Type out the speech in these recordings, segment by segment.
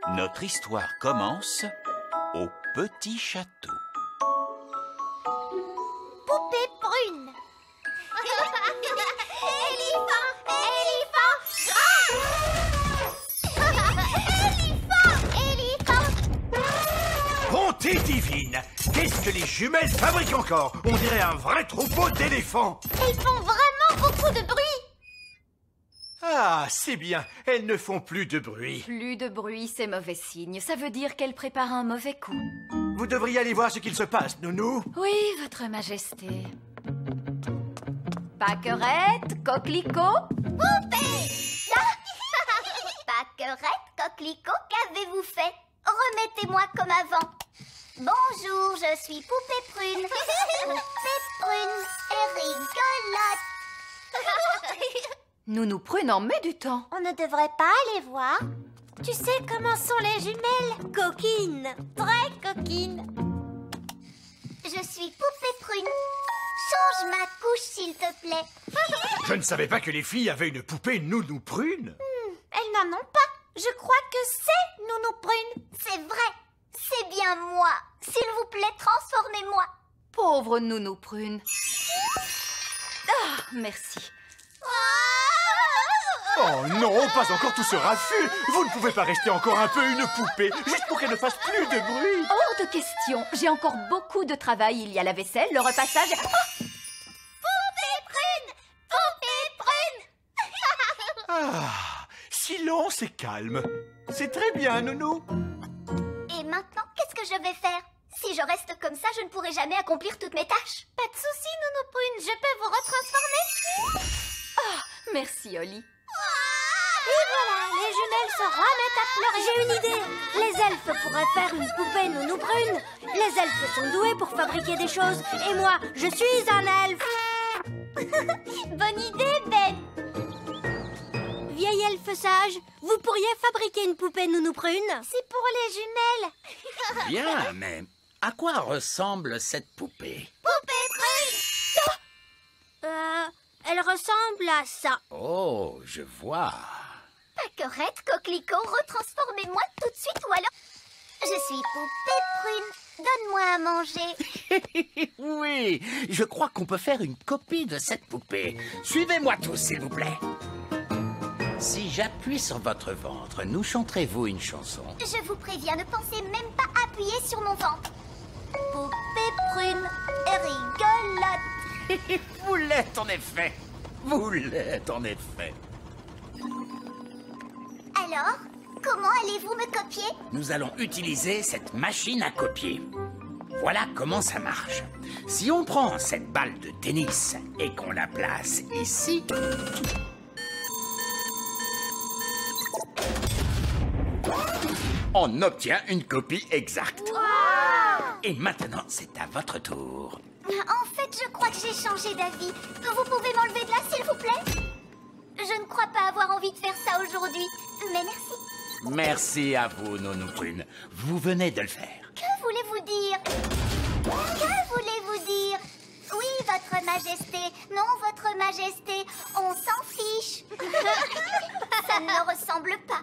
Notre histoire commence au petit château. Poupée prune. Éléphant, éléphant. Éléphant. Bonté divine! Qu'est-ce que les jumelles fabriquent encore? On dirait un vrai troupeau d'éléphants! Elles font vraiment beaucoup de bruit. Ah, c'est bien, elles ne font plus de bruit. Plus de bruit, c'est mauvais signe. Ça veut dire qu'elle prépare un mauvais coup. Vous devriez aller voir ce qu'il se passe, Nounou. Oui, votre majesté. Pâquerette, coquelicot. Poupée. Pâquerette, coquelicot, qu'avez-vous fait? Remettez-moi comme avant. Bonjour, je suis Poupée Prune. Poupée Prune et rigolote. Nounou Prune en met du temps. On ne devrait pas aller voir. Tu sais comment sont les jumelles? Coquines, très coquines. Je suis Poupée Prune. Change ma couche, s'il te plaît. Je ne savais pas que les filles avaient une poupée Nounou Prune. Elles n'en ont pas. Je crois que c'est Nounou Prune. C'est vrai. C'est bien moi. S'il vous plaît, transformez-moi. Pauvre Nounou Prune. Ah, merci. Oh non, pas encore tout ce raffut. Vous ne pouvez pas rester encore un peu une poupée, juste pour qu'elle ne fasse plus de bruit. Hors de question. J'ai encore beaucoup de travail. Il y a la vaisselle, le repassage. Ah, Poupée Prune. Poupée Prune. Ah, silence et calme. C'est très bien, Nounou. Et maintenant, qu'est-ce que je vais faire? Si je reste comme ça, je ne pourrai jamais accomplir toutes mes tâches. Pas de souci, Nounou Prune. Je peux vous retransformer. merci, Oli. Et voilà, les jumelles se remettent à pleurer. J'ai une idée. Les elfes pourraient faire une poupée Nounou Prune. Les elfes sont doués pour fabriquer des choses. Et moi, je suis un elfe. Bonne idée, Ben. Vieil elfe sage, vous pourriez fabriquer une poupée Nounou Prune? C'est pour les jumelles. Bien, mais à quoi ressemble cette poupée? Poupée Prune. Elle ressemble à ça. Oh, je vois. Pâquerette, coquelicot, retransformez-moi tout de suite ou alors... Je suis Poupée Prune. Donne-moi à manger. Oui, je crois qu'on peut faire une copie de cette poupée. Suivez-moi tous, s'il vous plaît. Si j'appuie sur votre ventre, nous chanterez-vous une chanson? Je vous préviens, ne pensez même pas appuyer sur mon ventre. Poupée Prune et rigolote. Vous l'êtes en effet. Vous l'êtes en effet. Alors, comment allez-vous me copier? Nous allons utiliser cette machine à copier. Voilà comment ça marche. Si on prend cette balle de tennis et qu'on la place ici... on obtient une copie exacte. Et maintenant, c'est à votre tour. En fait, je crois que j'ai changé d'avis. Vous pouvez m'enlever de là, s'il vous plaît? Je ne crois pas avoir envie de faire ça aujourd'hui. Mais merci. Merci à vous, Nounou Prune. Vous venez de le faire. Que voulez-vous dire? Que voulez-vous dire? Oui, votre majesté. Non, votre majesté. On s'en fiche. Ça ne me ressemble pas.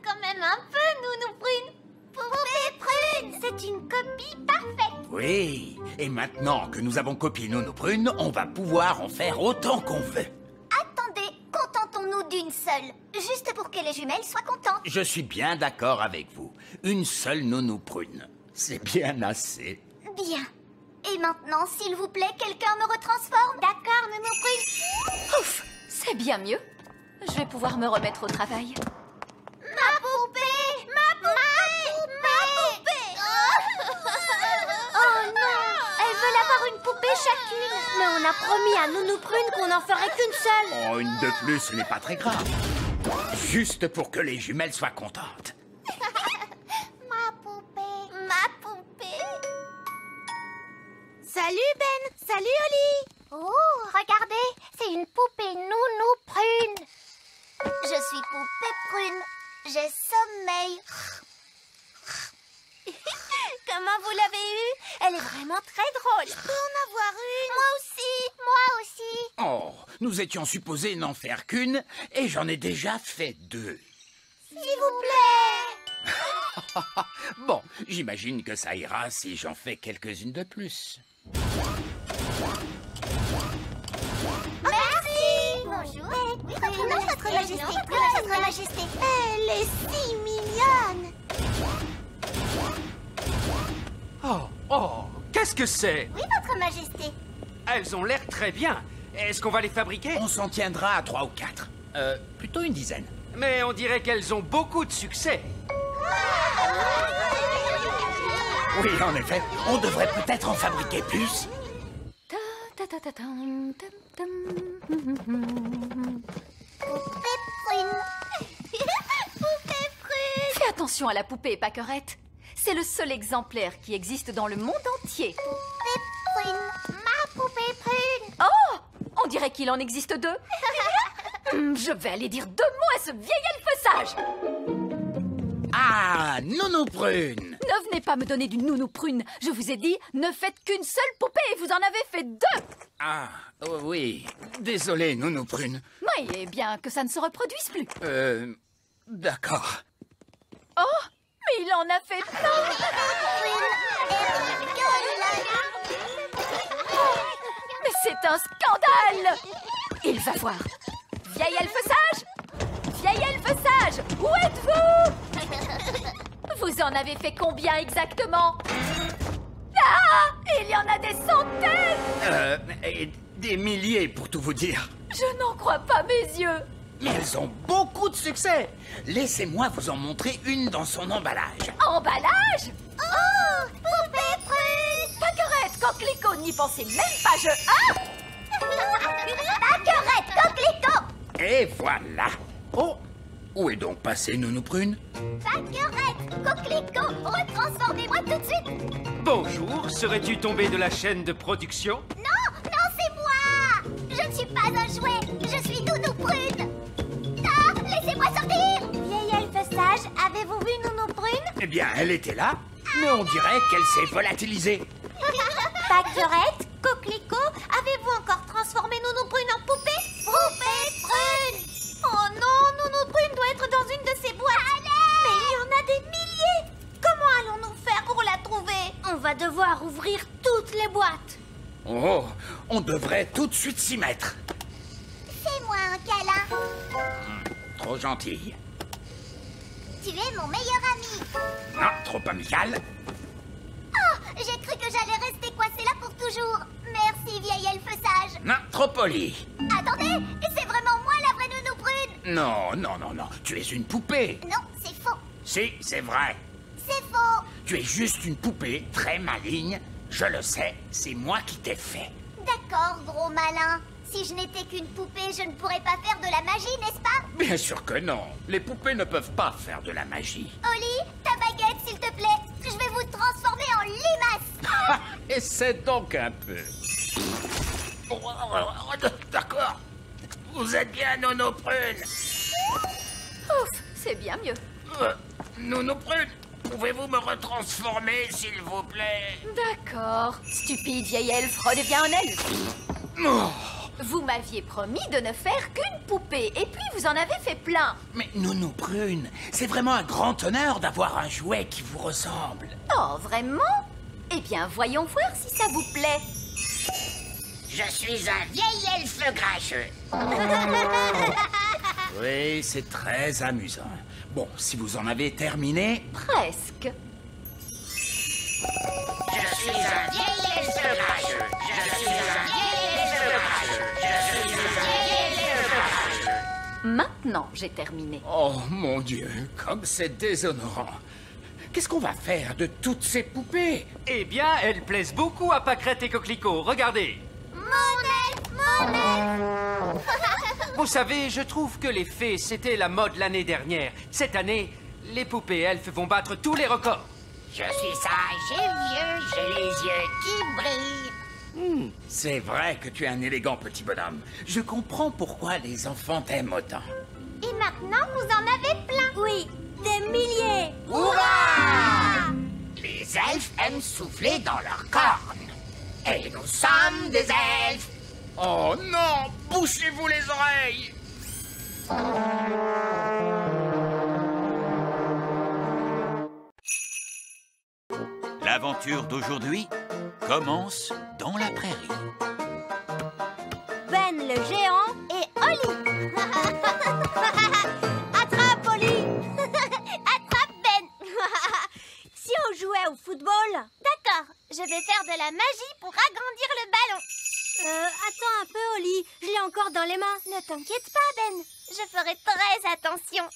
Quand même un peu, Nounou Prune. Poupée Prune, c'est une copie parfaite. Oui, et maintenant que nous avons copié Nounou Prune, on va pouvoir en faire autant qu'on veut. Attendez, contentons-nous d'une seule. Juste pour que les jumelles soient contentes. Je suis bien d'accord avec vous. Une seule Nounou Prune. C'est bien assez. Bien. Et maintenant, s'il vous plaît, quelqu'un me retransforme. D'accord, Nounou Prune. Ouf, c'est bien mieux. Je vais pouvoir me remettre au travail. Ma poupée! Ma poupée! Ma poupée! Oh non, elles veulent avoir une poupée chacune. Mais on a promis à Nounou Prune qu'on n'en ferait qu'une seule. Oh, une de plus, ce n'est pas très grave. Juste pour que les jumelles soient contentes. Ma poupée! Ma poupée! Salut Ben, salut Oli. Oh, regardez, c'est une poupée Nounou Prune. Je suis Poupée Prune. J'ai sommeil. Comment vous l'avez eue? Elle est vraiment très drôle. Je peux en avoir une. Moi aussi. Moi aussi. Oh, nous étions supposés n'en faire qu'une, et j'en ai déjà fait deux. S'il vous plaît. Bon, j'imagine que ça ira si j'en fais quelques-unes de plus. Merci. Bonjour. Oui, votre majesté. Oui, votre majesté. Elle est si mignonne. Oh, qu'est-ce que c'est? Oui, votre majesté. Elles ont l'air très bien. Est-ce qu'on va les fabriquer? On s'en tiendra à 3 ou 4. Plutôt une dizaine. Mais on dirait qu'elles ont beaucoup de succès. Oui, en effet, on devrait peut-être en fabriquer plus. Poupée prune. Poupée prune. Fais attention à la poupée, Pâquerette. C'est le seul exemplaire qui existe dans le monde entier. Poupée prune. Ma poupée prune. Oh! On dirait qu'il en existe 2. Je vais aller dire 2 mots à ce vieil elfe sage. Ah, Nounou Prune. Ne venez pas me donner du nounou prune. Je vous ai dit, ne faites qu'une seule poupée et vous en avez fait 2. Ah, oh oui. Désolé, Nounou Prune. Oui, et bien que ça ne se reproduise plus. D'accord. Oh! Mais il en a fait plein. Mais c'est un scandale! Il va voir. Vieil elfe sage! Vieil elfe sage! Où êtes-vous? Vous en avez fait combien exactement? Ah! Il y en a des centaines! Et des milliers pour tout vous dire. Je n'en crois pas mes yeux. Mais elles ont beaucoup de succès. Laissez-moi vous en montrer une dans son emballage. Emballage? Oh, poupée prune. Pâquerette, coquelicot, n'y pensez même pas, je... Ah! Pâquerette, coquelicot. Et voilà. Oh, où est donc passée Nounou Prune? Pâquerette, coquelicot, retransformez-moi tout de suite. Bonjour, serais-tu tombé de la chaîne de production? Non, non, c'est moi. Je ne suis pas un jouet, je suis Nounou Prune. Ah, laissez-moi sortir. Vieil elfe sage, avez-vous vu Nounou Prune? Eh bien, elle était là, mais on dirait qu'elle s'est volatilisée. Pâquerette, coquelicot, avez-vous encore transformé Nounou Prune en poupée? Poupée prune. Oh non, Nounou Prune doit être dans une de ces boîtes. Mais il y en a des milliers. Comment allons-nous faire pour la trouver? On va devoir ouvrir toutes les boîtes. Oh, on devrait tout de suite s'y mettre. Fais-moi un câlin. Trop gentille. Tu es mon meilleur ami. Non, trop amical. Oh, j'ai cru que j'allais rester coincée là pour toujours. Merci, vieil elfe sage. Non, trop poli. Attendez, c'est vraiment moi la vraie Nounou Prune? Non, non, non, non, tu es une poupée. Non, c'est faux. Si, c'est vrai. C'est faux. Tu es juste une poupée très maligne. Je le sais, c'est moi qui t'ai fait. D'accord, gros malin. Si je n'étais qu'une poupée, je ne pourrais pas faire de la magie, n'est-ce pas? Bien sûr que non. Les poupées ne peuvent pas faire de la magie. Oli, ta baguette, s'il te plaît. Je vais vous transformer en limace. Essaie donc un peu. D'accord. Vous êtes bien Nounou Prune. Ouf, c'est bien mieux. Nounou Prune, pouvez-vous me retransformer, s'il vous plaît? D'accord. Stupide vieil elfe, redeviens un elfe. Oh, Vous m'aviez promis de ne faire qu'une poupée, et puis vous en avez fait plein. mais Nounou Prune, c'est vraiment un grand honneur d'avoir un jouet qui vous ressemble. Oh, vraiment? Eh bien, voyons voir si ça vous plaît. Je suis un vieil elfe grincheux. Oui, c'est très amusant. Bon, si vous en avez terminé... Presque. Je suis un vieil elfe grincheux. Je suis un vieil elfe grincheux. Je suis un vieil elfe grincheux. Maintenant, j'ai terminé. Oh, mon Dieu, comme c'est déshonorant. Qu'est-ce qu'on va faire de toutes ces poupées? Eh bien, elles plaisent beaucoup à Pâquerette et Coquelicot. Regardez. Mon elfe. Vous savez, je trouve que les fées, c'était la mode l'année dernière. Cette année, les poupées elfes vont battre tous les records. Je suis sage et vieux, j'ai les yeux qui brillent. C'est vrai que tu es un élégant petit bonhomme. Je comprends pourquoi les enfants t'aiment autant. Et maintenant, vous en avez plein. Oui, des milliers. Hurrah! Les elfes aiment souffler dans leurs cornes. Et nous sommes des elfes. Oh non! Bouchez-vous les oreilles! L'aventure d'aujourd'hui commence dans la prairie. Ben le géant Et Oli. attrape Oli. Attrape Ben. Si on jouait au football. D'accord, je vais faire de la magie pour agrandir le ballon. Attends un peu Oli, je l'ai encore dans les mains. Ne t'inquiète pas, Ben. Je ferai très attention.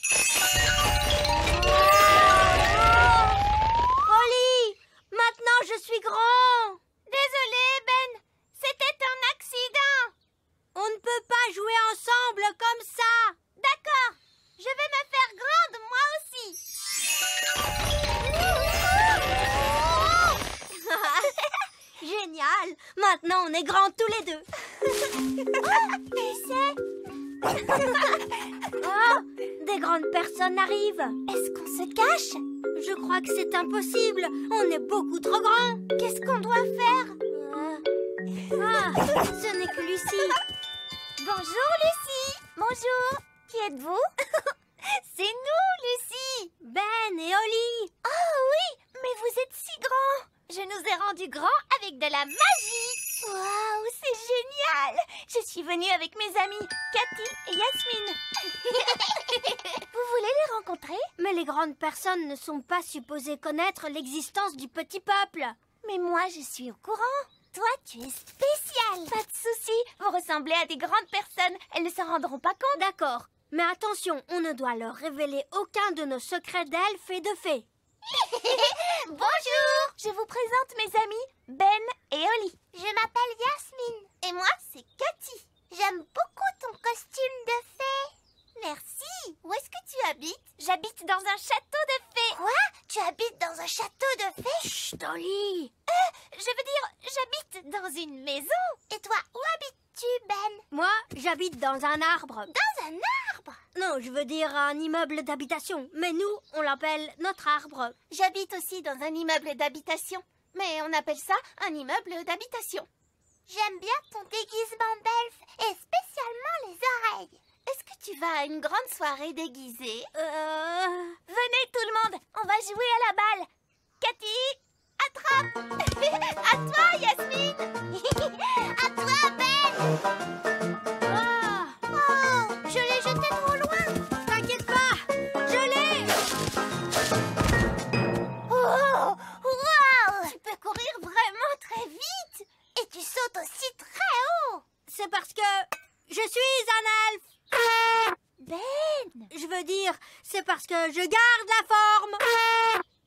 Oli, maintenant je suis grand. Désolé, Ben. C'était un accident. On ne peut pas jouer ensemble comme ça. D'accord, je vais me faire grande moi aussi. Génial, maintenant on est grands tous les deux. Mais c'est... Oh, des grandes personnes arrivent. Est-ce qu'on se cache? Je crois que c'est impossible, on est beaucoup trop grands. Qu'est-ce qu'on doit faire? Ce n'est que Lucie. Bonjour, Lucie. Bonjour. Qui êtes-vous? C'est nous, Lucie. Ben et Oli. Oh oui, mais vous êtes si grands. Je nous ai rendus grands avec de la magie. Waouh, c'est génial. Je suis venue avec mes amis, Cathy et Yasmine. Vous voulez les rencontrer? Mais les grandes personnes ne sont pas supposées connaître l'existence du petit peuple. Mais moi, je suis au courant. Toi, tu es spécial. Pas de souci. Vous ressemblez à des grandes personnes. Elles ne s'en rendront pas compte. D'accord, mais attention, on ne doit leur révéler aucun de nos secrets d'elfes et de fées. Bonjour. Je vous présente mes amis, Ben et Oli. Je m'appelle Yasmine. Et moi, c'est Cathy. J'aime beaucoup ton costume de fée. Merci. Où est-ce que tu habites? J'habite dans un château de fées. Quoi? Tu habites dans un château de fées? Chut, Oli. Je veux dire, j'habite dans une maison. Et toi, où habites-tu, Ben? Moi, j'habite dans un arbre. Dans un arbre? Non, je veux dire un immeuble d'habitation. Mais nous, on l'appelle notre arbre. J'habite aussi dans un immeuble d'habitation. Mais on appelle ça un immeuble d'habitation. J'aime bien ton déguisement d'elfe et spécialement les oreilles. Est-ce que tu vas à une grande soirée déguisée? Venez tout le monde, on va jouer à la balle. Cathy, attrape. À toi, Yasmine. À toi, Ben. Oh, je l'ai jeté trop loin. T'inquiète pas, je l'ai. Oh, wow. Tu peux courir vraiment très vite. Et tu sautes aussi très haut. C'est parce que je suis un elfe. Ben. Je veux dire, c'est parce que je garde la forme.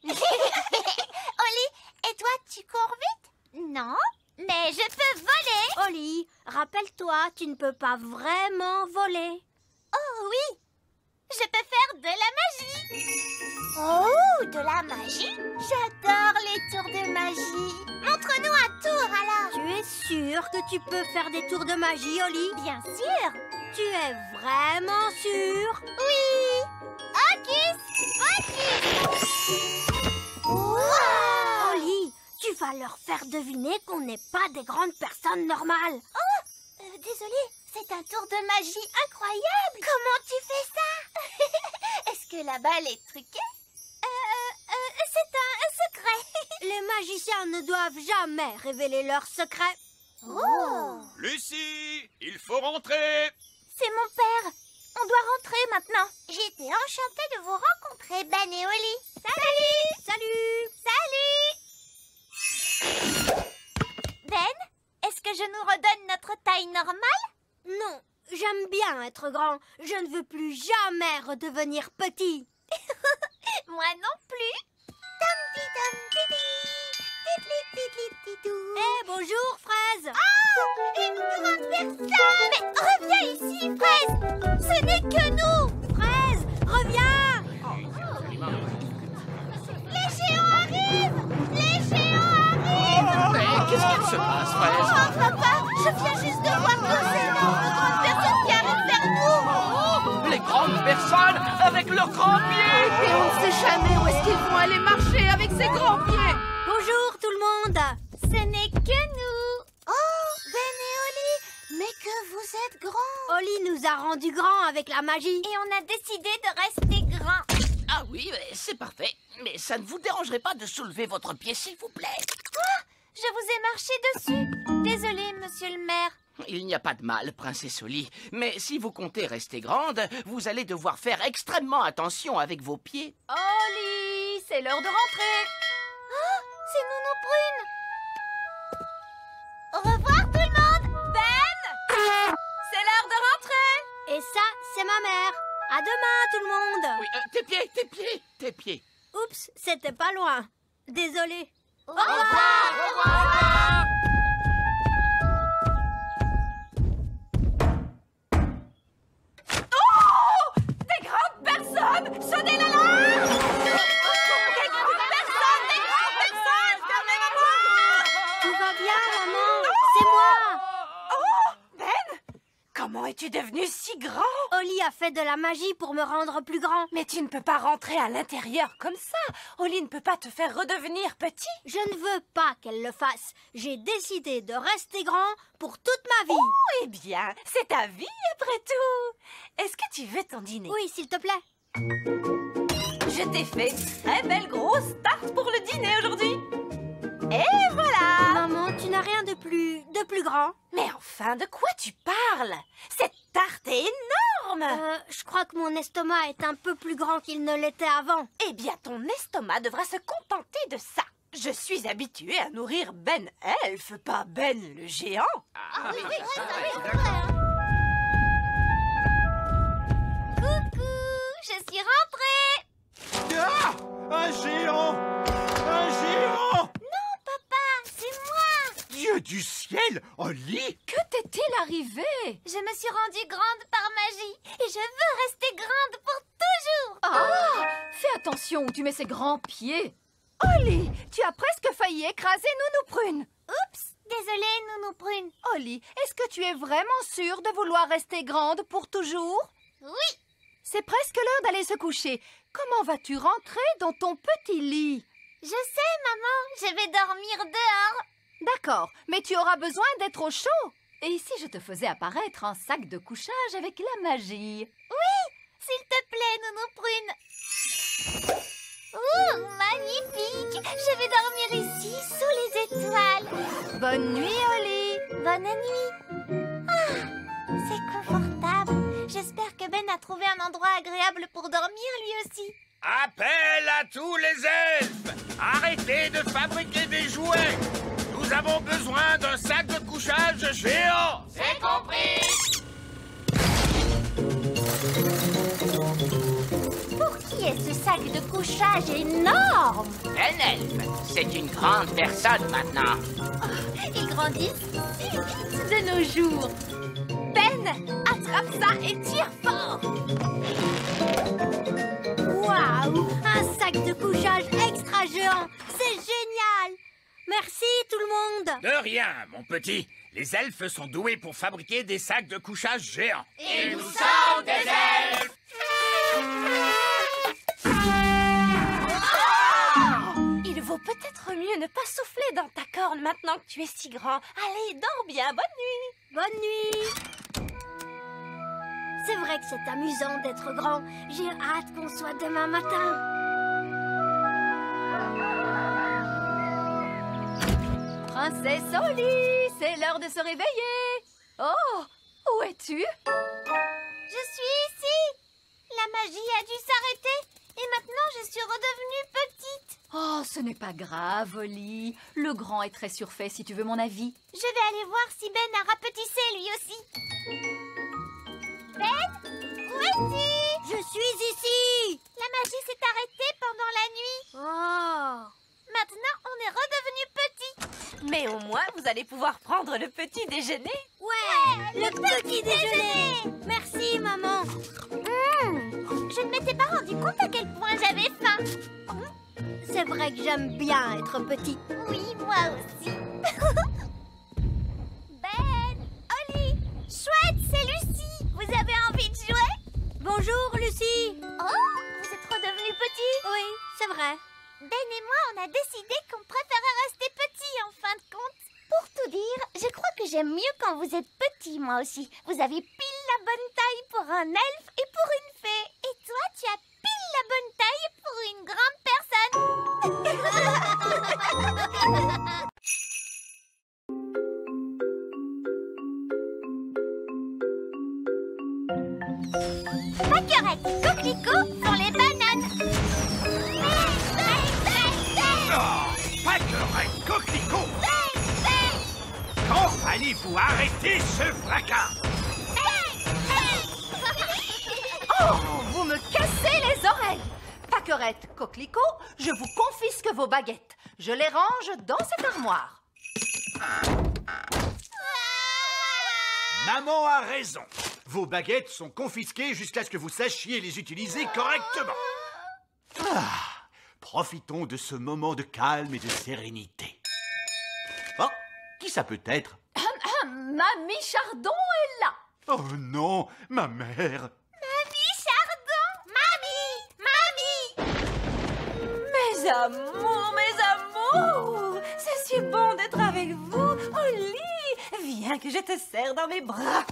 Oli, et toi, tu cours vite? Non, mais je peux voler. Oli, rappelle-toi, tu ne peux pas vraiment voler. Oh oui, je peux faire de la magie. Oh, de la magie? J'adore les tours de magie. Montre-nous un tour alors. Tu es sûr que tu peux faire des tours de magie, Oli? Bien sûr. Tu es vraiment sûr? Oui. Hocus pocus. Wow. Oli, tu vas leur faire deviner qu'on n'est pas des grandes personnes normales. Oh, désolée, c'est un tour de magie incroyable. Comment tu fais ça? Est-ce que la balle est truquée? C'est un secret. Les magiciens ne doivent jamais révéler leurs secrets. Oh. Lucie, il faut rentrer. C'est mon père. On doit rentrer maintenant. J'étais enchantée de vous rencontrer, Ben et Oli. Salut. Salut. Salut. Ben, est-ce que je nous redonne notre taille normale? Non, j'aime bien être grand. Je ne veux plus jamais redevenir petit. Moi non plus. Eh, bonjour, Fraise. Oh, une grande personne. Mais reviens ici, Fraise. Ce n'est que nous. Fraise, reviens. Les géants arrivent. Les géants arrivent. Mais qu'est-ce qu'il se passe, Fraise? Oh, papa, je viens juste de voir que c'est une grande personne qui arrive vers nous. Les grandes personnes avec leurs grands pieds. Et on ne sait jamais où est-ce qu'ils vont aller marcher avec ces grands pieds. Bonjour, tout le monde. Ce n'est que nous. Oh, Ben et Oli, mais que vous êtes grands. Oli nous a rendus grands avec la magie. Et on a décidé de rester grands. Ah oui, c'est parfait. Mais ça ne vous dérangerait pas de soulever votre pied, s'il vous plaît? Je vous ai marché dessus. Désolée, monsieur le maire. Il n'y a pas de mal, princesse Oli. Mais si vous comptez rester grande, vous allez devoir faire extrêmement attention avec vos pieds. Oli, c'est l'heure de rentrer. C'est Nounou Prune. Au revoir tout le monde. Ben, c'est l'heure de rentrer. Et ça, c'est ma mère. À demain, tout le monde. Oui, tes pieds. Oups, c'était pas loin. Désolée. Au revoir. Des grandes personnes, sonnez l'alarme. Des grandes personnes, fermez-moi. Tout va bien, maman. C'est moi. Comment es-tu devenu si grand? Oli a fait de la magie pour me rendre plus grand. Mais tu ne peux pas rentrer à l'intérieur comme ça. Oli ne peut pas te faire redevenir petit. Je ne veux pas qu'elle le fasse. J'ai décidé de rester grand pour toute ma vie. Eh bien, c'est ta vie après tout. Est-ce que tu veux ton dîner? Oui, s'il te plaît. Je t'ai fait une très belle grosse tarte pour le dîner aujourd'hui. Et voilà. Maman, tu n'as rien de plus grand. Mais enfin, de quoi tu parles? Cette tarte est énorme. Je crois que mon estomac est un peu plus grand qu'il ne l'était avant. Eh bien, ton estomac devra se contenter de ça. Je suis habituée à nourrir Ben Elf, pas Ben le géant. Coucou, je suis rentrée. Ah! Un géant! Un géant! Non, papa, c'est moi. Dieu du ciel! Oli! Que t'est-il arrivé? Je me suis rendue grande par magie et je veux rester grande pour toujours. Ah! Fais attention où tu mets ces grands pieds. Oli, tu as presque failli écraser Nounou Prune. Oups, désolée, Nounou Prune. Oli, est-ce que tu es vraiment sûre de vouloir rester grande pour toujours? Oui. C'est presque l'heure d'aller se coucher. Comment vas-tu rentrer dans ton petit lit? Je sais, maman, je vais dormir dehors. D'accord, mais tu auras besoin d'être au chaud. Et si je te faisais apparaître un sac de couchage avec la magie? S'il te plaît, Nounou Prune. Ouh, magnifique. Je vais dormir ici, sous les étoiles. Bonne nuit, Oli. Bonne nuit. Ah, c'est confortable. J'espère que Ben a trouvé un endroit agréable pour dormir lui aussi. Appel à tous les elfes! Arrêtez de fabriquer des jouets! Nous avons besoin d'un sac de couchage géant! C'est compris. Pour qui est ce sac de couchage énorme? Un elfe, c'est une grande personne maintenant. Ils grandissent si vite de nos jours. Ben, attrape ça et tire fort. Waouh! Un sac de couchage extra géant! C'est génial! Merci tout le monde! De rien, mon petit. Les elfes sont doués pour fabriquer des sacs de couchage géants. Et nous sommes des elfes. Il vaut peut-être mieux ne pas souffler dans ta corne maintenant que tu es si grand. Allez, dors bien, bonne nuit. Bonne nuit! C'est vrai que c'est amusant d'être grand. J'ai hâte qu'on soit demain matin. Princesse Oli, c'est l'heure de se réveiller. Oh, où es-tu? Je suis ici. La magie a dû s'arrêter et maintenant je suis redevenue petite. Oh, ce n'est pas grave, Oli. Le grand est très surfait, si tu veux mon avis. Je vais aller voir si Ben a rapetissé lui aussi. Ben, où es-tu? Je suis ici! La magie s'est arrêtée pendant la nuit. Oh! Maintenant, on est redevenu petit. Mais au moins, vous allez pouvoir prendre le petit déjeuner. Ouais! Le petit déjeuner! Merci, maman! Je ne m'étais pas rendu compte à quel point j'avais faim. C'est vrai que j'aime bien être petit. Oui, moi aussi. Ben, Oli, chouette, c'est Lucie. Vous avez envie de jouer? Bonjour, Lucie! Oh, vous êtes redevenu petit? Oui, c'est vrai. Ben et moi, on a décidé qu'on préférait rester petit en fin de compte. Pour tout dire, je crois que j'aime mieux quand vous êtes petit, moi aussi. Vous avez pile la bonne taille pour un elfe et pour une fée. Et toi, tu as pile la bonne taille pour une grande personne. Allez-vous arrêter ce fracas? Oh, vous me cassez les oreilles! Pâquerette, Coquelicot, je vous confisque vos baguettes. Je les range dans cette armoire. Maman a raison. Vos baguettes sont confisquées jusqu'à ce que vous sachiez les utiliser correctement. Profitons de ce moment de calme et de sérénité. Oh, qui ça peut être? Mamie Chardon est là. Oh non, ma mère. Mamie Chardon! Mamie! Mes amours, c'est si bon d'être avec vous. Oli, viens que je te serre dans mes bras.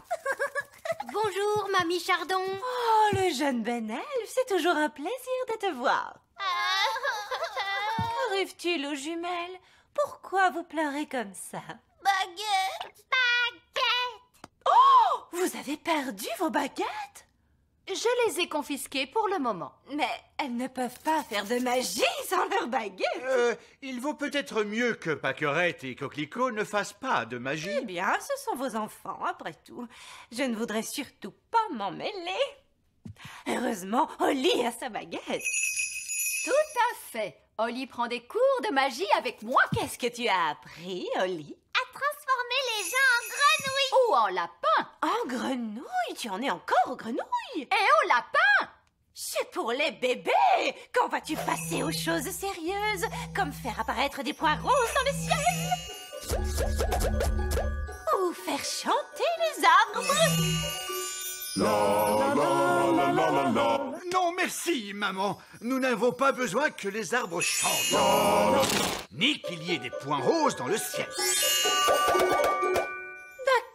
Bonjour, Mamie Chardon. Oh, le jeune Ben Elfe, c'est toujours un plaisir de te voir. Qu'arrive-t-il aux jumelles? Pourquoi vous pleurez comme ça? Baguette! Oh, vous avez perdu vos baguettes? Je les ai confisquées pour le moment. Mais elles ne peuvent pas faire de magie sans leurs baguettes. Il vaut peut-être mieux que Pâquerette et Coquelicot ne fassent pas de magie. Eh bien, ce sont vos enfants, après tout. Je ne voudrais surtout pas m'en mêler. Heureusement, Oli a sa baguette. Tout à fait. Oli prend des cours de magie avec moi. Qu'est-ce que tu as appris, Oli? À transformer les gens en grenouilles. Ou en lapin. En grenouille? Tu en es encore aux grenouilles? Et au lapin. C'est pour les bébés! Quand vas-tu passer aux choses sérieuses, comme faire apparaître des points roses dans le ciel? Ou faire chanter les arbres? Non, merci, maman. Nous n'avons pas besoin que les arbres chantent. Ni qu'il y ait des points roses dans le ciel.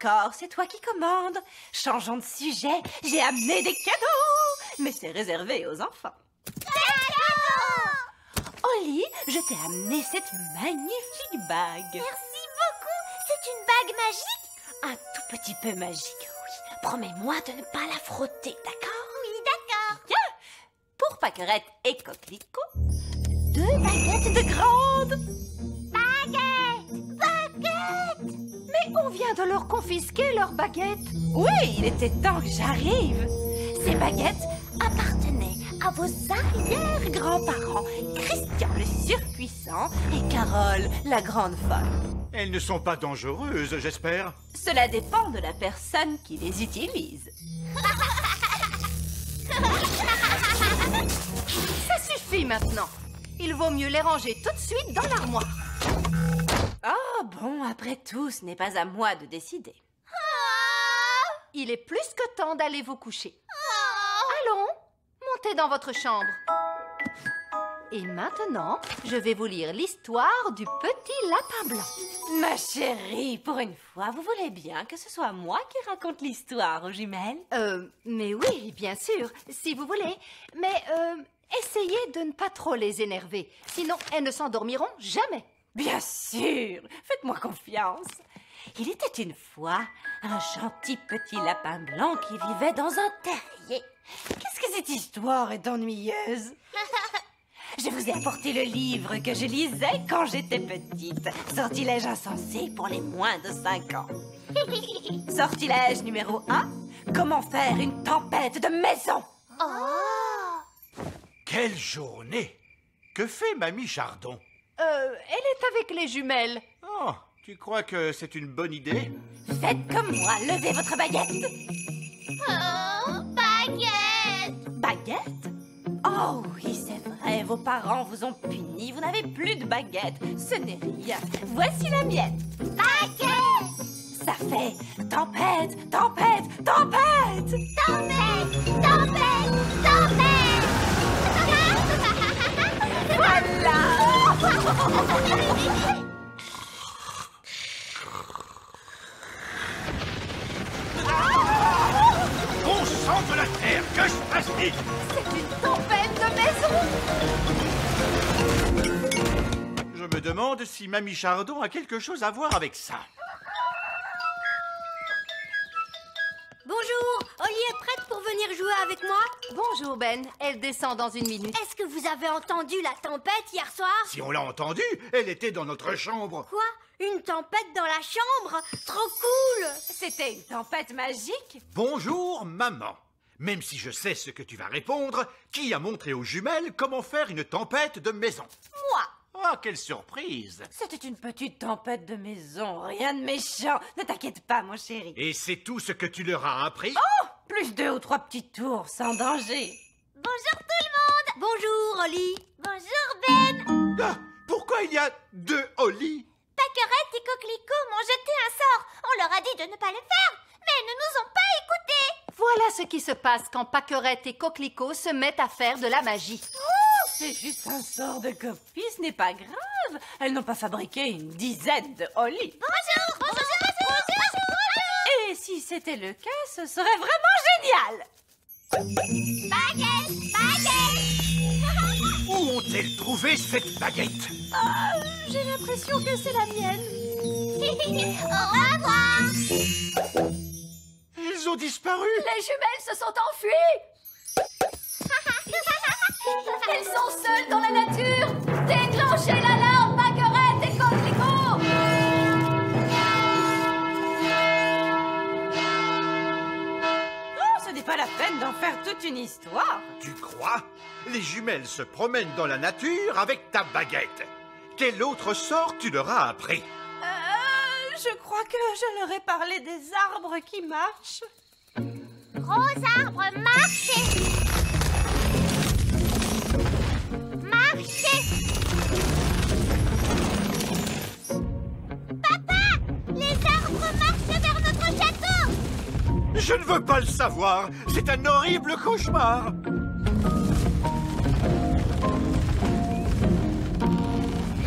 D'accord, c'est toi qui commandes. Changeons de sujet, j'ai amené des cadeaux. Mais c'est réservé aux enfants. Oli, je t'ai amené cette magnifique bague. Merci beaucoup. C'est une bague magique? Un tout petit peu magique, oui. Promets-moi de ne pas la frotter, d'accord? Oui, d'accord. Bien. Pour Pâquerette et Coquelicot, 2 baguettes de grandes. Mais on vient de leur confisquer leurs baguettes. Oui, il était temps que j'arrive. Ces baguettes appartenaient à vos arrière-grands-parents, Christian le surpuissant et Carole la grande folle. Elles ne sont pas dangereuses, j'espère. Cela dépend de la personne qui les utilise. Ça suffit maintenant. Il vaut mieux les ranger tout de suite dans l'armoire. Ah bon, après tout, ce n'est pas à moi de décider. Il est plus que temps d'aller vous coucher. Allons, montez dans votre chambre. Et maintenant, je vais vous lire l'histoire du petit lapin blanc. Ma chérie, pour une fois, vous voulez bien que ce soit moi qui raconte l'histoire aux jumelles? Mais oui, bien sûr, si vous voulez. Mais essayez de ne pas trop les énerver, sinon elles ne s'endormiront jamais. Bien sûr, faites-moi confiance. Il était une fois un gentil petit lapin blanc qui vivait dans un terrier. Qu'est-ce que cette histoire est ennuyeuse? Je vous ai apporté le livre que je lisais quand j'étais petite. Sortilège insensé pour les moins de 5 ans. Sortilège numéro 1. Comment faire une tempête de maison? Quelle journée! Que fait Mamie Chardon? Elle est avec les jumelles. Oh, tu crois que c'est une bonne idée? Faites comme moi, levez votre baguette. Baguette! Baguette? Oh oui, c'est vrai, vos parents vous ont puni, vous n'avez plus de baguette. Ce n'est rien. Voici la mienne. Baguette! Ça fait tempête, tempête, tempête. Tempête! Tempête! Tempête! Voilà. Bon sang de la terre, que se passe-t-il? C'est une tempête de maison. Je me demande si Mamie Chardon a quelque chose à voir avec ça. Bonjour, Oli est prête pour venir jouer avec moi? Bonjour Ben, elle descend dans une minute. Est-ce que vous avez entendu la tempête hier soir? Si on l'a entendu, elle était dans notre chambre. Quoi? Une tempête dans la chambre. Trop cool. C'était une tempête magique. Bonjour, maman. Même si je sais ce que tu vas répondre, qui a montré aux jumelles comment faire une tempête de maison? Moi. Oh, quelle surprise! C'était une petite tempête de maison, rien de méchant. Ne t'inquiète pas, mon chéri. Et c'est tout ce que tu leur as appris? Oh, plus 2 ou 3 petits tours, sans danger. Bonjour tout le monde. Bonjour, Oli. Bonjour Ben. Ah, pourquoi il y a 2 Oli? Paquerette et Coquelicot m'ont jeté un sort. On leur a dit de ne pas le faire, mais ils ne nous ont pas écoutés. Voilà ce qui se passe quand Paquerette et Coquelicot se mettent à faire de la magie. C'est juste un sort de copie, ce n'est pas grave. Elles n'ont pas fabriqué une dizaine de Holly. Bonjour. Et si c'était le cas, ce serait vraiment génial. Baguette. Où ont-elles trouvé cette baguette? J'ai l'impression que c'est la mienne. Au revoir. Elles ont disparu. Les jumelles se sont enfuies. Elles sont seules dans la nature. Déclenchez l'alarme, Paquerette et Coquelicot. Non, ce n'est pas la peine d'en faire toute une histoire. Tu crois? Les jumelles se promènent dans la nature avec ta baguette. Quel autre sort tu leur as appris? Je crois que je leur ai parlé des arbres qui marchent. Gros arbre, marchez. Marchez. Papa, les arbres marchent vers notre château. Je ne veux pas le savoir. C'est un horrible cauchemar.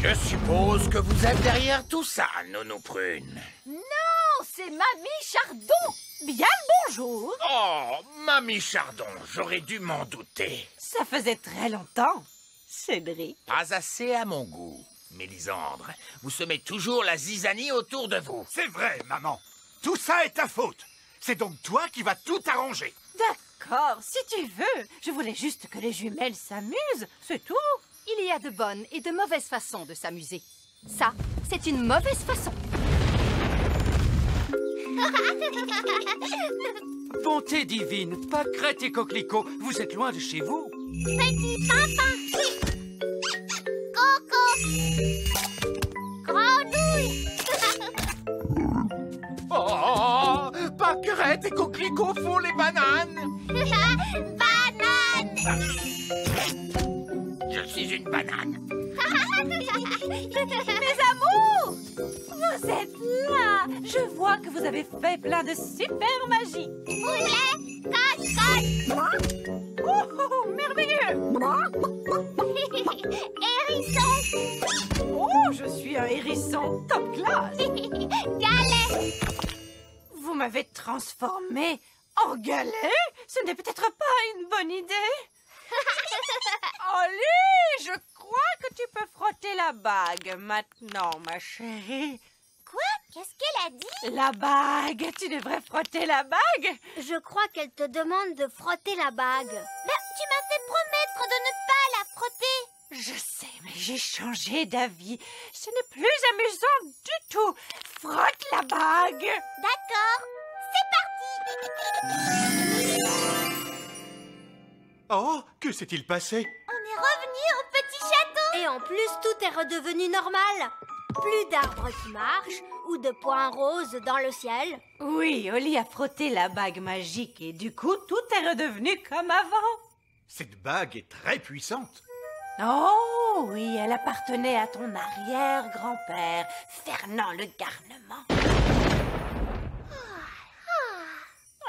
Je suppose que vous êtes derrière tout ça, Nounou Prune. Non, c'est Mamie Chardon. Bien le bonjour. Oh, Mamie Chardon, j'aurais dû m'en douter. Ça faisait très longtemps, Cédric. Pas assez à mon goût. Mélisandre, vous semez toujours la zizanie autour de vous. C'est vrai, maman. Tout ça est ta faute. C'est donc toi qui vas tout arranger. D'accord, si tu veux. Je voulais juste que les jumelles s'amusent, c'est tout. Il y a de bonnes et de mauvaises façons de s'amuser. Ça, c'est une mauvaise façon. Bonté divine, Paquerette et Coquelicot, vous êtes loin de chez vous. Petit papa. Coco. Grenouille. Oh, Paquerette et Coquelicot font les bananes. Banane. Je suis une banane. Mes amours, vous êtes là. Je vois que vous avez fait plein de super magie. Poulet. Coche. Oh, merveilleux. Hérisson. Oh, je suis un hérisson top classe. Galet. Vous m'avez transformé en galet. Ce n'est peut-être pas une bonne idée. Holly, je crois que tu peux frotter la bague maintenant, ma chérie. Quoi? Qu'est-ce qu'elle a dit? La bague, tu devrais frotter la bague. Je crois qu'elle te demande de frotter la bague. Ben, tu m'as fait promettre de ne pas la frotter. Je sais, mais j'ai changé d'avis. Ce n'est plus amusant du tout. Frotte la bague. D'accord, c'est parti. Oh, que s'est-il passé? On est revenu au petit château. Et en plus, tout est redevenu normal. Plus d'arbres qui marchent ou de points roses dans le ciel. Oui, Holly a frotté la bague magique et du coup, tout est redevenu comme avant. Cette bague est très puissante. Oh oui, elle appartenait à ton arrière-grand-père, Fernand le Garnement.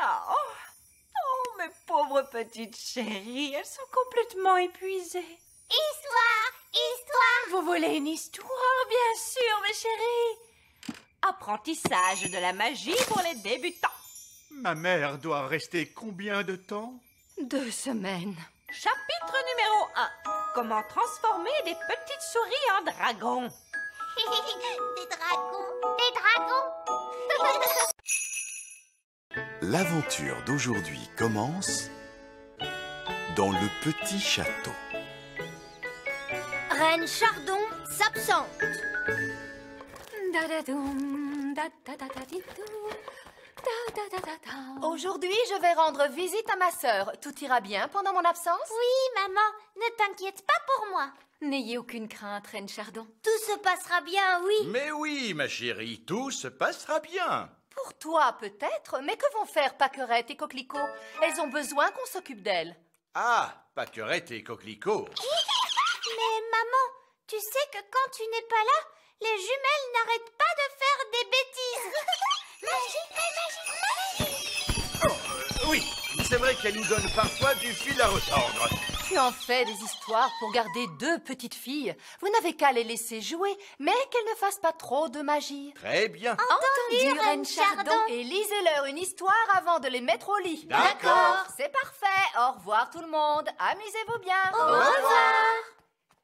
Oh, mes pauvres petites chéries, elles sont complètement épuisées. Histoire. Vous voulez une histoire, bien sûr, mes chéris. Apprentissage de la magie pour les débutants. Ma mère doit rester combien de temps? 2 semaines. Chapitre numéro 1. Comment transformer des petites souris en dragons. Des dragons. L'aventure d'aujourd'hui commence dans le petit château. Reine Chardon s'absente. Da-da-doum, da-da-da-da-di-dou, da-da-da-da-da. Aujourd'hui, je vais rendre visite à ma sœur. Tout ira bien pendant mon absence? Oui, maman, ne t'inquiète pas pour moi. N'ayez aucune crainte, Reine Chardon. Tout se passera bien, oui. Mais oui, ma chérie, tout se passera bien. Pour toi, peut-être, mais que vont faire Pâquerette et Coquelicot? Elles ont besoin qu'on s'occupe d'elles. Ah, Pâquerette et Coquelicot. Mais maman, tu sais que quand tu n'es pas là, les jumelles n'arrêtent pas de faire des bêtises. Magie. Oui, c'est vrai qu'elle nous donne parfois du fil à retordre. Tu en fais des histoires pour garder deux petites filles. Vous n'avez qu'à les laisser jouer, mais qu'elles ne fassent pas trop de magie. Très bien. Entendu, Reine Chardon. Et lisez-leur une histoire avant de les mettre au lit. D'accord. C'est parfait. Au revoir tout le monde. Amusez-vous bien. Au revoir.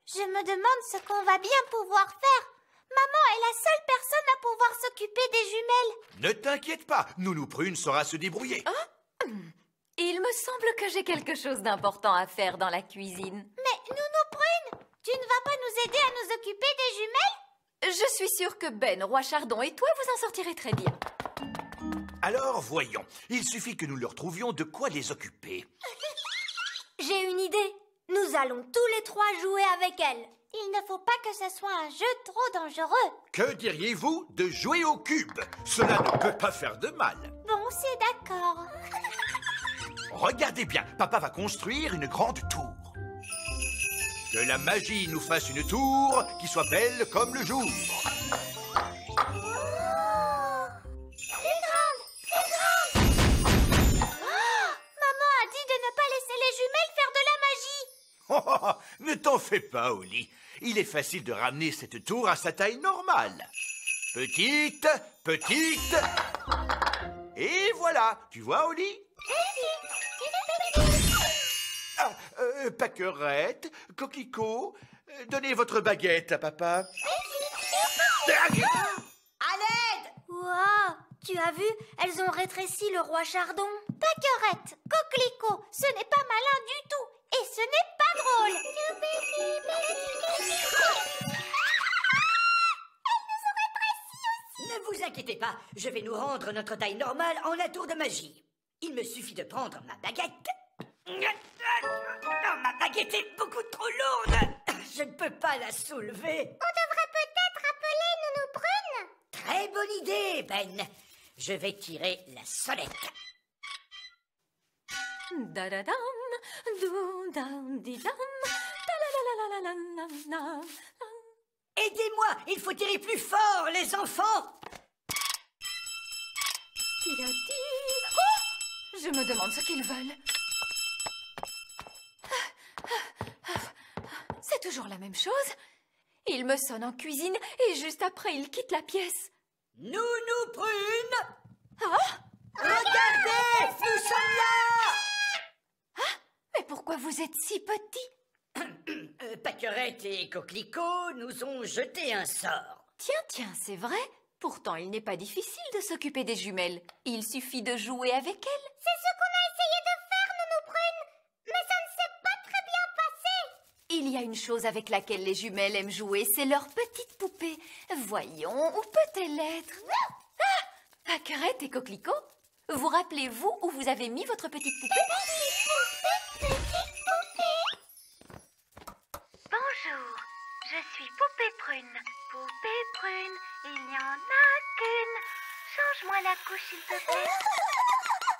Je me demande ce qu'on va bien pouvoir faire. Maman est la seule personne à pouvoir s'occuper des jumelles. Ne t'inquiète pas, Nounou Prune saura se débrouiller. Il me semble que j'ai quelque chose d'important à faire dans la cuisine. Mais Nounou Prune, tu ne vas pas nous aider à nous occuper des jumelles? Je suis sûre que Ben, Roi Chardon et toi, vous en sortirez très bien. Alors, voyons. Il suffit que nous leur trouvions de quoi les occuper. J'ai une idée. Nous allons tous les trois jouer avec elle. Il ne faut pas que ce soit un jeu trop dangereux. Que diriez-vous de jouer au cube? Cela ne peut pas faire de mal. Bon, c'est d'accord. Regardez bien, papa va construire une grande tour. Que la magie nous fasse une tour qui soit belle comme le jour. Maman a dit de ne pas laisser les jumelles faire de la magie. Oh, oh, oh, ne t'en fais pas, Oli. Il est facile de ramener cette tour à sa taille normale. Petite, petite. Et voilà. Tu vois, Oli? Ah, Pâquerette, Coquelicot, donnez votre baguette à papa. À l'aide! Wow, Tu as vu? Elles ont rétréci le roi Chardon. Pâquerette, Coquelicot, ce n'est pas malin du tout. Et ce n'est pas drôle. Ne vous inquiétez pas, je vais nous rendre notre taille normale en la tour de magie. Il me suffit de prendre ma baguette. Non, ma baguette est beaucoup trop lourde. Je ne peux pas la soulever. On devrait peut-être appeler Nounou Prune. Très bonne idée, Ben. Je vais tirer la sonnette. Da-da-dam, dou-dam-di-dam, da-la-la-la-la-la-la-la. Aidez-moi, il faut tirer plus fort, les enfants. Ti-da-ti. Oh! Je me demande ce qu'ils veulent. C'est toujours la même chose. Ils me sonnent en cuisine et juste après, ils quittent la pièce. Nounou Prune. Ah! Regardez, nous sommes là. Mais pourquoi vous êtes si petits? Pâquerette et Coquelicot nous ont jeté un sort. Tiens, c'est vrai. Pourtant, il n'est pas difficile de s'occuper des jumelles. Il suffit de jouer avec elles. C'est ce qu'on a essayé de faire, Nounou Prune. Mais ça ne s'est pas très bien passé. Il y a une chose avec laquelle les jumelles aiment jouer, c'est leur petite poupée. Voyons, où peut-elle être? Ah! Pâquerette et Coquelicot, vous rappelez-vous où vous avez mis votre petite poupée? Bonjour, je suis Poupée Prune. Poupée Prune, il n'y en a qu'une. Change-moi la couche, s'il te plaît.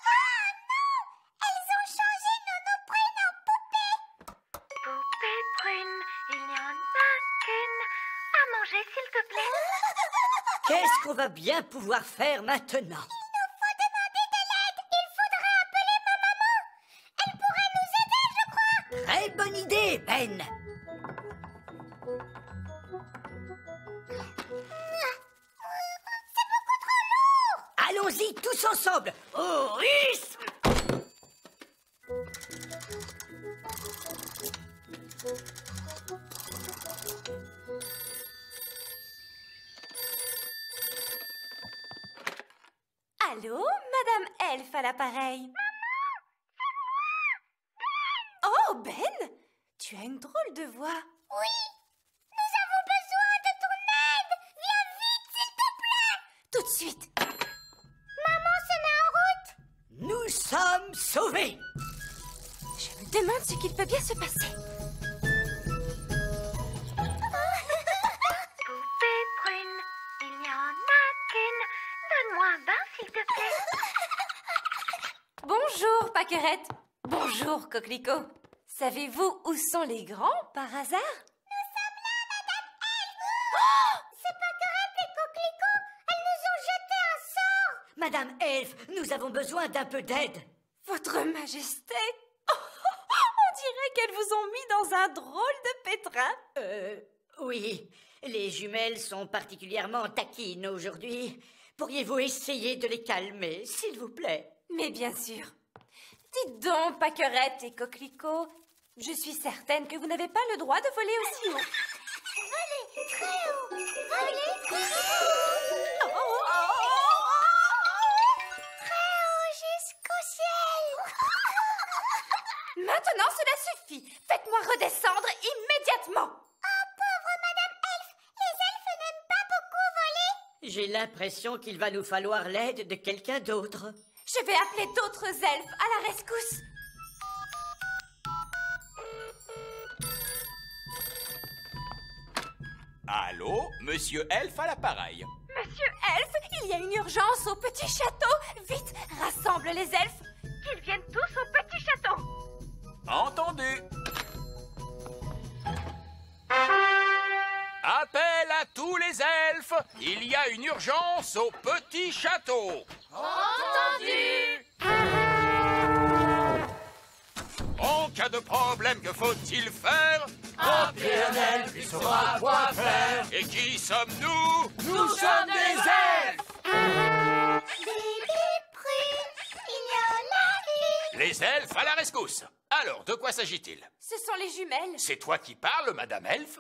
Ah non! Elles ont changé Nounou Prune en poupée. Poupée Prune, il n'y en a qu'une. À manger, s'il te plaît. Qu'est-ce qu'on va bien pouvoir faire maintenant? Il faut demander de l'aide. Il faudrait appeler ma maman. Elle pourrait nous aider, je crois. Très bonne idée, Ben. Allons-y tous ensemble. Au rythme. Allô, Madame Elfe à l'appareil. Oh, Ben, tu as une drôle de voix. Oui, nous avons besoin de ton aide. Viens vite, s'il te suite. Maman se met en route. Nous sommes sauvés. Je me demande ce qu'il peut bien se passer. Poupée prune, il n'y en a qu'une. Donne-moi un bain, s'il te plaît. Bonjour, Pâquerette. Bonjour, Coquelicot. Savez-vous où sont les grands, par hasard? Nous sommes là, Madame Elf. Oh, c'est Pâquerette et Coquelicot. Elles nous ont jeté un sort. Madame Elf, nous avons besoin d'un peu d'aide. Votre Majesté, on dirait qu'elles vous ont mis dans un drôle de pétrin. Oui, les jumelles sont particulièrement taquines aujourd'hui. Pourriez-vous essayer de les calmer, s'il vous plaît? Mais bien sûr. Dites donc, Pâquerette et Coquelicot, je suis certaine que vous n'avez pas le droit de voler aussi haut. Voler très haut. Voler très haut. Très haut jusqu'au ciel. Maintenant, cela suffit. Faites-moi redescendre immédiatement. Oh, pauvre Madame Elf. Les elfes n'aiment pas beaucoup voler. J'ai l'impression qu'il va nous falloir l'aide de quelqu'un d'autre. Je vais appeler d'autres elfes à la rescousse. Allô, Monsieur Elf à l'appareil. Monsieur Elfe, il y a une urgence au petit château. Vite, rassemble les elfes. Qu'ils viennent tous au petit château. Entendu. Appel à tous les elfes. Il y a une urgence au petit château. Entendu. En cas de problème, que faut-il faire? Appeler un elfe, il saura quoi faire. Et qui sommes-nous? Nous sommes des elfes. Bébé prune, il y en a une. Les elfes à la rescousse. Alors, de quoi s'agit-il? Ce sont les jumelles. C'est toi qui parles, Madame Elfe?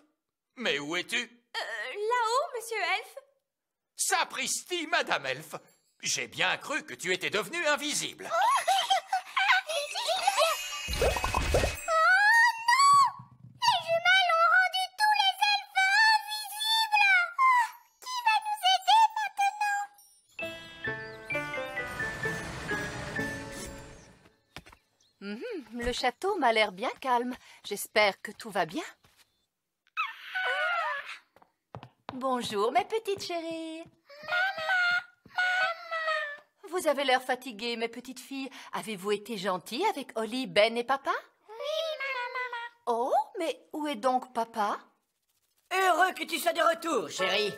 Mais où es-tu? Là-haut, Monsieur Elfe. Sapristi, Madame Elfe. J'ai bien cru que tu étais devenue invisible. Le château m'a l'air bien calme. J'espère que tout va bien. Bonjour, mes petites chéries. Vous avez l'air fatiguées, mes petites filles. Avez-vous été gentilles avec Holly, Ben et papa? Oui, maman. Oh, mais où est donc papa? Heureux que tu sois de retour, chérie.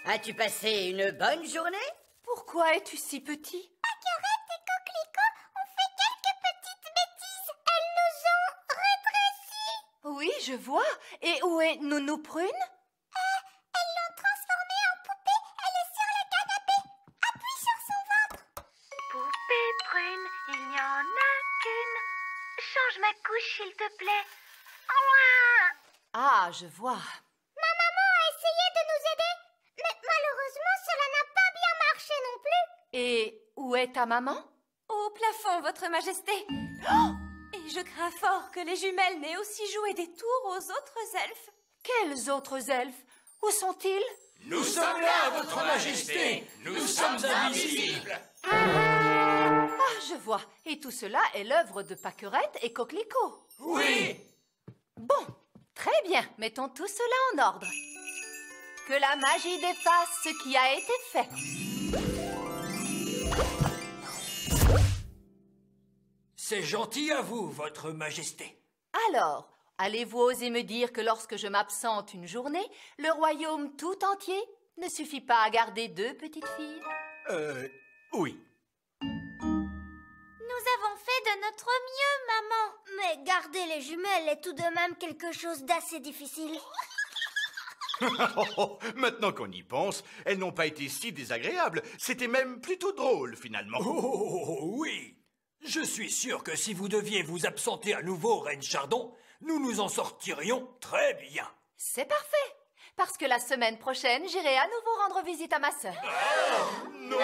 As-tu passé une bonne journée? Pourquoi es-tu si petit? Pâquerette et Coquelicot ont fait quelques petites bêtises. Elles nous ont rétrécis. Oui, je vois. Et où est Nounou Prune? Elles l'ont transformée en poupée. Elle est sur le canapé. Appuie sur son ventre. Poupée prune, il n'y en a qu'une. Change ma couche, s'il te plaît. Ouah. Ah, je vois. Ma maman a essayé de nous aider, mais malheureusement, cela n'a pas bien marché non plus. Et où est ta maman? Au plafond, Votre Majesté. Oh! Et je crains fort que les jumelles n'aient aussi joué des tours aux autres elfes. Quels autres elfes? Où sont-ils? Nous sommes là, Votre Majesté. Nous sommes invisibles. Ah, je vois. Et tout cela est l'œuvre de Pâquerette et Coquelicot. Oui. Bon, très bien. Mettons tout cela en ordre. Que la magie défasse ce qui a été fait. C'est gentil à vous, Votre Majesté. Alors, allez-vous oser me dire que lorsque je m'absente une journée, le royaume tout entier ne suffit pas à garder 2 petites filles? Oui. Nous avons fait de notre mieux, maman. Mais garder les jumelles est tout de même quelque chose d'assez difficile. Maintenant qu'on y pense, elles n'ont pas été si désagréables. C'était même plutôt drôle, finalement. Oh, oui. Je suis sûr que si vous deviez vous absenter à nouveau, Reine Chardon, nous nous en sortirions très bien. C'est parfait. Parce que la semaine prochaine, j'irai à nouveau rendre visite à ma sœur. Non!